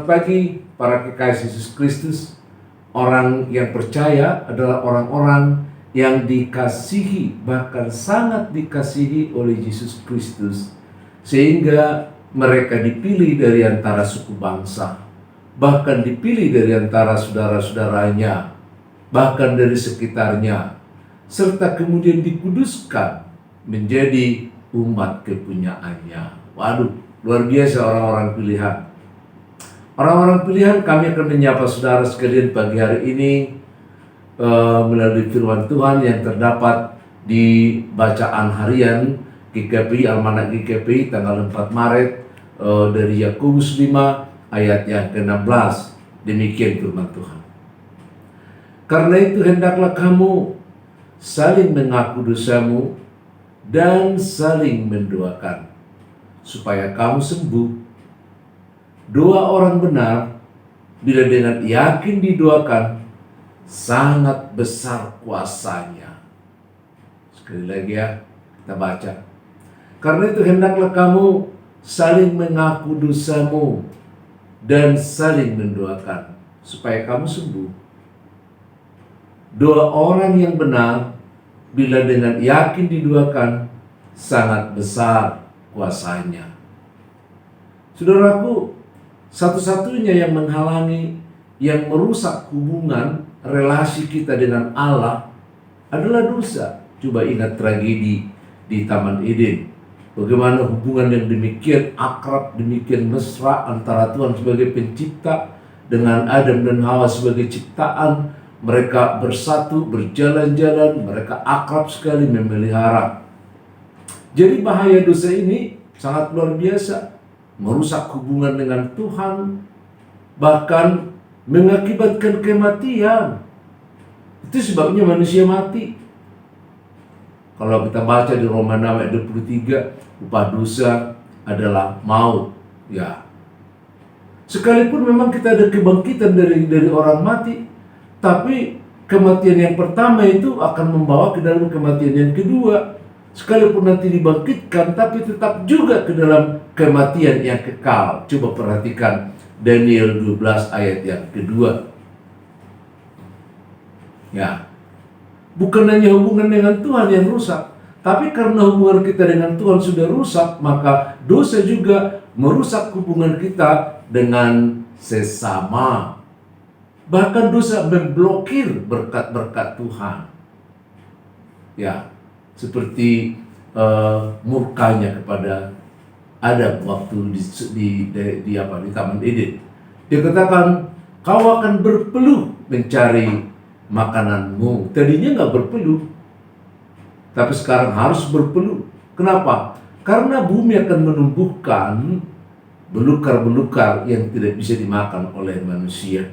Selamat pagi para kekasih Yesus Kristus. Orang yang percaya adalah orang-orang yang dikasihi, bahkan sangat dikasihi oleh Yesus Kristus, sehingga mereka dipilih dari antara suku bangsa, bahkan dipilih dari antara saudara-saudaranya, bahkan dari sekitarnya, serta kemudian dikuduskan menjadi umat kepunyaannya. Waduh, luar biasa orang-orang pilihan. Orang-orang pilihan, kami akan menyapa saudara sekalian pagi hari ini melalui firman Tuhan yang terdapat di bacaan harian GKPI, Almanak GKPI tanggal 4 Maret dari Yakobus 5 ayat yang ke-16. Demikian firman Tuhan. Karena itu hendaklah kamu saling mengaku dosamu dan saling mendoakan supaya kamu sembuh. Doa orang benar bila dengan yakin didoakan sangat besar kuasanya. Sekali lagi ya, kita baca. Karena itu hendaklah kamu saling mengaku dosamu dan saling mendoakan supaya kamu sembuh. Doa orang yang benar bila dengan yakin didoakan sangat besar kuasanya. Saudaraku, satu-satunya yang menghalangi, yang merusak hubungan relasi kita dengan Allah adalah dosa. Coba ingat tragedi di Taman Eden. Bagaimana hubungan yang demikian akrab, demikian mesra antara Tuhan sebagai pencipta dengan Adam dan Hawa sebagai ciptaan. Mereka bersatu, berjalan-jalan, mereka akrab sekali memelihara. Jadi bahaya dosa ini sangat luar biasa. Merusak hubungan dengan Tuhan, bahkan mengakibatkan kematian. Itu sebabnya manusia mati. Kalau kita baca di Roma 6 ayat 23, upah dosa adalah maut. Ya, sekalipun memang kita ada kebangkitan dari orang mati, tapi kematian yang pertama itu akan membawa ke dalam kematian yang kedua. Sekalipun nanti dibangkitkan, tapi tetap juga ke dalam kematian yang kekal. Coba perhatikan Daniel 12 ayat yang kedua. Ya, bukan hanya hubungan dengan Tuhan yang rusak, tapi karena hubungan kita dengan Tuhan sudah rusak, maka dosa juga merusak hubungan kita dengan sesama. Bahkan dosa memblokir berkat-berkat Tuhan. Ya, seperti murkanya kepada Adam waktu di Taman Eden. Dia katakan, kau akan berpeluh mencari makananmu. Tadinya nggak berpeluh, tapi sekarang harus berpeluh. Kenapa? Karena bumi akan menumbuhkan belukar-belukar yang tidak bisa dimakan oleh manusia.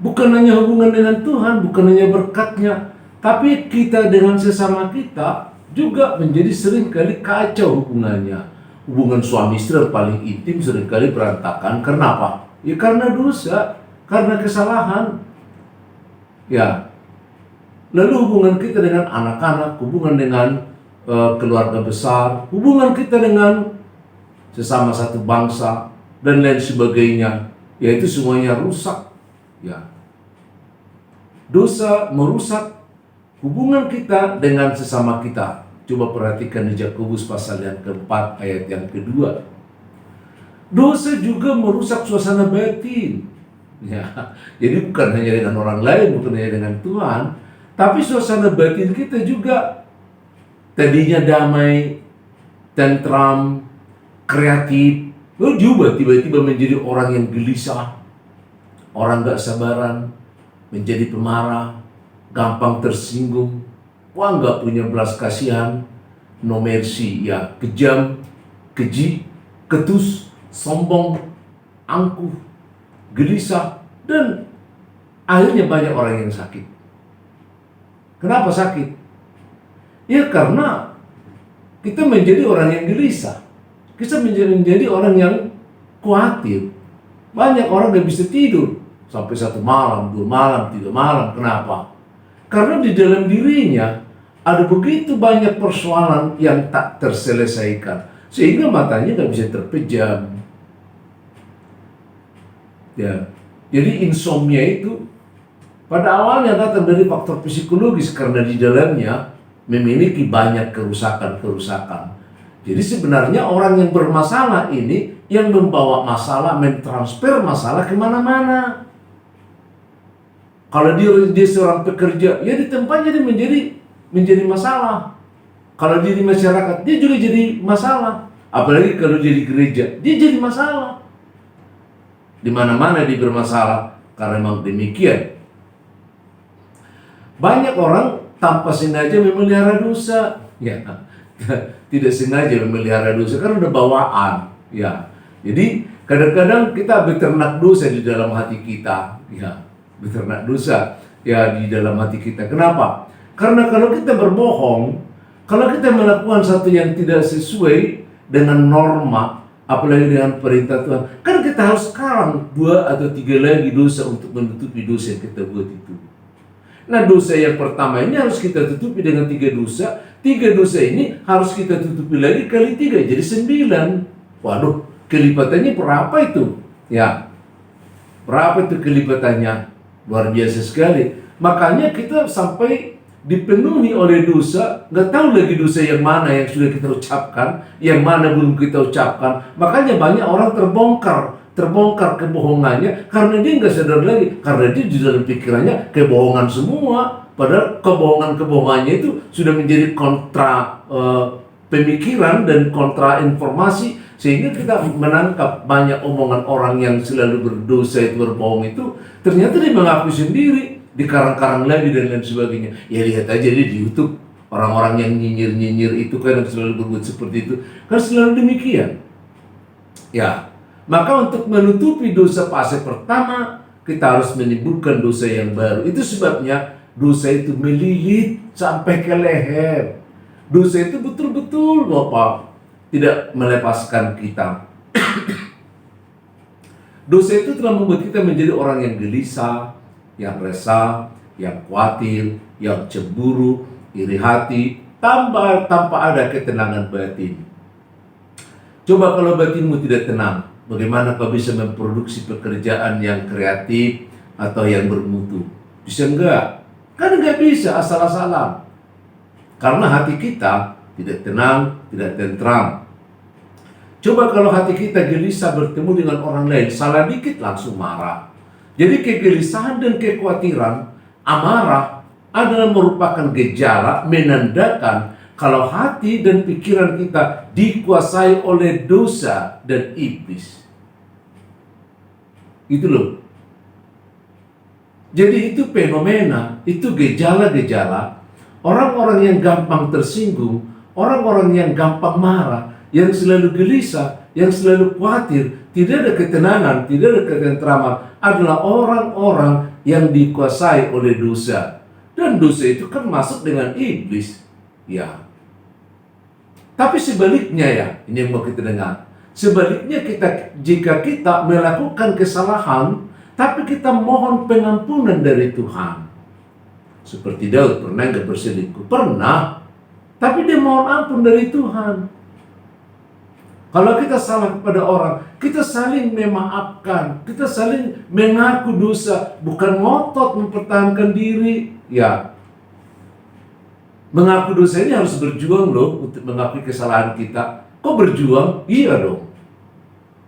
Bukan hanya hubungan dengan Tuhan, bukan hanya berkatnya, tapi kita dengan sesama kita juga menjadi seringkali kacau hubungannya. Hubungan suami istri paling intim seringkali berantakan. Kenapa? Ya karena dosa, karena kesalahan. Ya. Lalu hubungan kita dengan anak-anak, hubungan dengan keluarga besar, hubungan kita dengan sesama satu bangsa dan lain sebagainya, yaitu semuanya rusak. Ya. Dosa merusak hubungan kita dengan sesama kita. Coba perhatikan di Yakobus pasal yang keempat ayat yang kedua. Dosa juga merusak suasana batin. Ya, jadi bukan hanya dengan orang lain, bukan hanya dengan Tuhan, tapi suasana batin kita juga tadinya damai, tentram, kreatif, juga tiba-tiba menjadi orang yang gelisah, orang gak sabaran, menjadi pemarah, gampang tersinggung, wah nggak punya belas kasihan, no mercy, ya kejam, keji, ketus, sombong, angkuh, gelisah, dan akhirnya banyak orang yang sakit. Kenapa sakit? Ya karena kita menjadi orang yang gelisah, kita menjadi orang yang khawatir. Banyak orang nggak bisa tidur sampai 1 malam, 2 malam, 3 malam. Kenapa? Karena di dalam dirinya ada begitu banyak persoalan yang tak terselesaikan, sehingga matanya nggak bisa terpejam. Ya. Jadi insomnia itu pada awalnya datang dari faktor psikologis karena di dalamnya memiliki banyak kerusakan-kerusakan. Jadi sebenarnya orang yang bermasalah ini yang membawa masalah, mentransfer masalah kemana-mana. Kalau dia seorang pekerja, ya di tempatnya dia menjadi masalah. Kalau dia di masyarakat, dia juga jadi masalah. Apalagi kalau dia di gereja, dia jadi masalah. Di mana-mana dia bermasalah. Karena memang demikian. Banyak orang tanpa sengaja memelihara dosa. Ya, tidak sengaja memelihara dosa karena udah bawaan. Ya, jadi kadang-kadang kita beternak dosa di dalam hati kita. Ya, beternak dosa ya di dalam hati kita. Kenapa? Karena kalau kita berbohong, kalau kita melakukan satu yang tidak sesuai dengan norma, apalagi dengan perintah Tuhan, kan kita harus sekarang 2 atau 3 lagi dosa untuk menutupi dosa yang kita buat itu. Nah, dosa yang pertama ini harus kita tutupi dengan 3 dosa. 3 dosa ini harus kita tutupi lagi kali 3, jadi 9. Waduh, kelipatannya berapa itu? Ya, berapa itu kelipatannya? Luar biasa sekali. Makanya kita sampai dipenuhi oleh dosa, nggak tahu lagi dosa yang mana yang sudah kita ucapkan, yang mana belum kita ucapkan. Makanya banyak orang terbongkar kebohongannya karena dia nggak sadar lagi, karena dia di dalam pikirannya kebohongan semua, padahal kebohongannya itu sudah menjadi kontra pemikiran dan kontra informasi, sehingga kita menangkap banyak omongan orang yang selalu berdosa itu, berbohong itu, ternyata dia mengaku sendiri, dikarang-karang lagi dan lain sebagainya. Ya lihat aja dia di YouTube, orang-orang yang nyinyir itu kan selalu berbuat seperti itu, kan selalu demikian. Ya, maka untuk menutupi dosa fase pertama, kita harus menimbulkan dosa yang baru. Itu sebabnya dosa itu melilit sampai ke leher. Dosa itu betul-betul Bapak tidak melepaskan kita. Dosa itu telah membuat kita menjadi orang yang gelisah, yang resah, yang khawatir, yang cemburu, iri hati, tanpa ada ketenangan batin. Coba kalau batinmu tidak tenang, bagaimana kau bisa memproduksi pekerjaan yang kreatif atau yang bermutu? Bisa enggak? Kan enggak bisa asal-asalan. Karena hati kita tidak tenang, tidak tentram. Coba kalau hati kita gelisah bertemu dengan orang lain, salah dikit langsung marah. Jadi kegelisahan dan kekhawatiran, amarah adalah merupakan gejala menandakan kalau hati dan pikiran kita dikuasai oleh dosa dan iblis. Itu loh. Jadi itu fenomena, itu gejala-gejala orang-orang yang gampang tersinggung, orang-orang yang gampang marah, yang selalu gelisah, yang selalu khawatir, tidak ada ketenangan, tidak ada ketentraman, adalah orang-orang yang dikuasai oleh dosa. Dan dosa itu kan masuk dengan iblis. Ya. Tapi sebaliknya ya, ini yang mau kita dengar. Sebaliknya jika kita melakukan kesalahan, tapi kita mohon pengampunan dari Tuhan. Seperti Daud, pernah nggak berselingkuh? Pernah. Tapi dia mohon ampun dari Tuhan. Kalau kita salah kepada orang, kita saling memaafkan, kita saling mengaku dosa, bukan ngotot mempertahankan diri. Ya, mengaku dosa ini harus berjuang loh untuk mengakui kesalahan kita. Kok berjuang? Iya dong.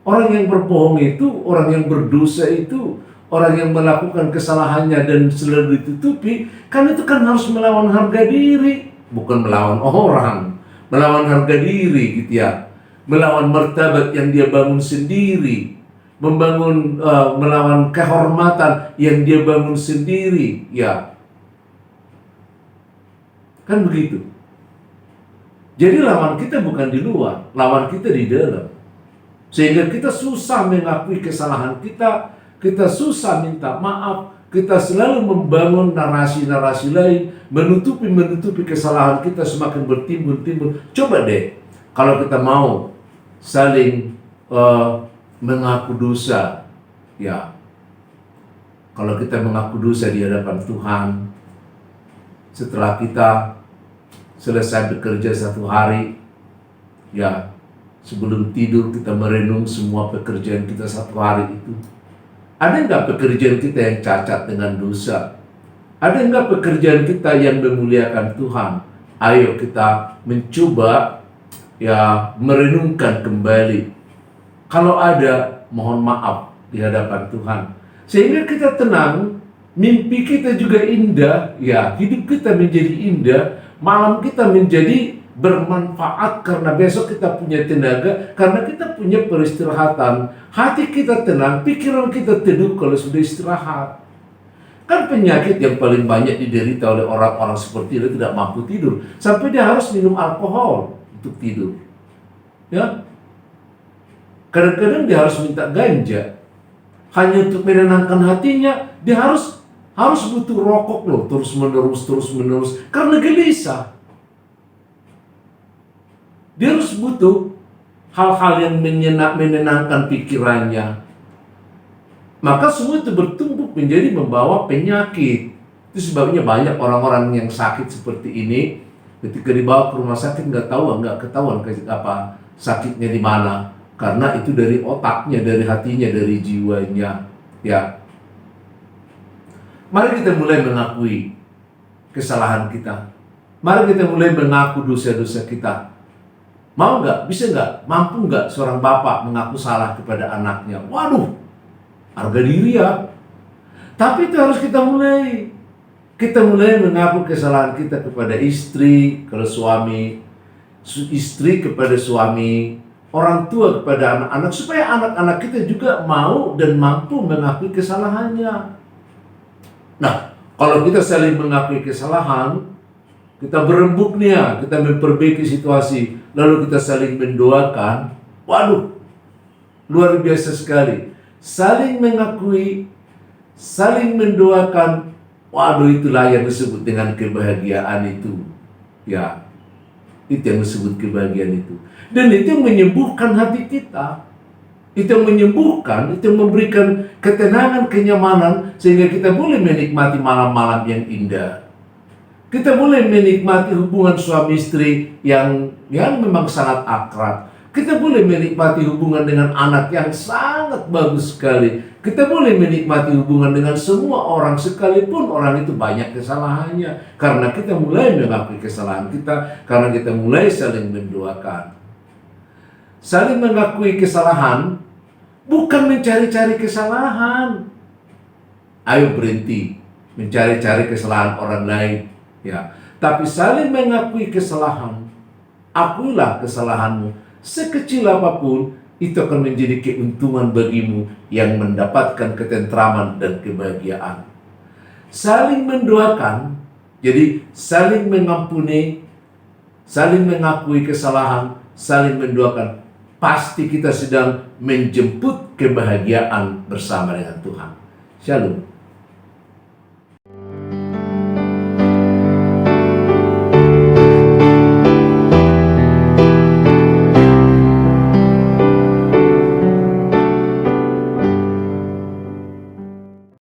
Orang yang berbohong itu, orang yang berdosa itu, orang yang melakukan kesalahannya dan selalu ditutupi, kan itu kan harus melawan harga diri, bukan melawan orang, melawan harga diri gitu ya. Melawan martabat yang dia bangun sendiri, melawan kehormatan yang dia bangun sendiri, ya. Kan begitu. Jadi lawan kita bukan di luar, lawan kita di dalam. Sehingga kita susah mengakui kesalahan kita, kita susah minta maaf, kita selalu membangun narasi-narasi lain, menutupi kesalahan kita semakin bertimbun-timbun. Coba deh, kalau kita mau saling mengaku dosa, ya. Kalau kita mengaku dosa di hadapan Tuhan, setelah kita selesai bekerja satu hari, ya, sebelum tidur kita merenung semua pekerjaan kita satu hari itu. Ada nggak pekerjaan kita yang cacat dengan dosa? Ada nggak pekerjaan kita yang memuliakan Tuhan? Ayo kita mencoba merenungkan kembali. Kalau ada, mohon maaf di hadapan Tuhan. Sehingga kita tenang, mimpi kita juga indah, hidup kita menjadi indah, malam kita menjadi bermanfaat karena besok kita punya tenaga, karena kita punya peristirahatan. Hati kita tenang, pikiran kita teduh kalau sudah istirahat. Kan penyakit yang paling banyak diderita oleh orang-orang seperti itu tidak mampu tidur, sampai dia harus minum alkohol untuk tidur. Ya, kadang-kadang dia harus minta ganja hanya untuk menenangkan hatinya. Dia harus butuh rokok loh, terus menerus karena gelisah. Dia harus butuh hal-hal yang menenangkan pikirannya. Maka semua itu bertumpuk menjadi membawa penyakit. Itu sebabnya banyak orang-orang yang sakit seperti ini, ketika dibawa ke rumah sakit nggak ketahuan apa sakitnya di mana. Karena itu dari otaknya, dari hatinya, dari jiwanya. Ya. Mari kita mulai mengakui kesalahan kita. Mari kita mulai mengaku dosa-dosa kita. Mau nggak? Bisa nggak? Mampu nggak seorang bapak mengaku salah kepada anaknya? Waduh, harga diri ya. Tapi itu harus kita mulai. Kita mulai mengaku kesalahan kita kepada istri, kalau suami, istri kepada suami, orang tua kepada anak-anak, supaya anak-anak kita juga mau dan mampu mengakui kesalahannya. Nah, kalau kita saling mengakui kesalahan, kita berembuk nih ya, kita memperbaiki situasi, lalu kita saling mendoakan. Waduh, luar biasa sekali. Saling mengakui, saling mendoakan. Waduh, itulah yang disebut dengan kebahagiaan itu. Ya, itu yang disebut kebahagiaan itu. Dan itu yang menyembuhkan hati kita. Itu yang menyembuhkan, itu yang memberikan ketenangan, kenyamanan, sehingga kita boleh menikmati malam-malam yang indah. Kita boleh menikmati hubungan suami istri yang memang sangat akrab. Kita boleh menikmati hubungan dengan anak yang sangat bagus sekali. Kita boleh menikmati hubungan dengan semua orang, sekalipun orang itu banyak kesalahannya. Karena kita mulai mengakui kesalahan kita, karena kita mulai saling mendoakan. Saling mengakui kesalahan bukan mencari-cari kesalahan. Ayo berhenti mencari-cari kesalahan orang lain. Ya, tapi saling mengakui kesalahan. Akuilah kesalahanmu, sekecil apapun, itu akan menjadi keuntungan bagimu yang mendapatkan ketentraman dan kebahagiaan. Saling mendoakan, jadi saling mengampuni, saling mengakui kesalahan, saling mendoakan. Pasti kita sedang menjemput kebahagiaan bersama dengan Tuhan. Shalom.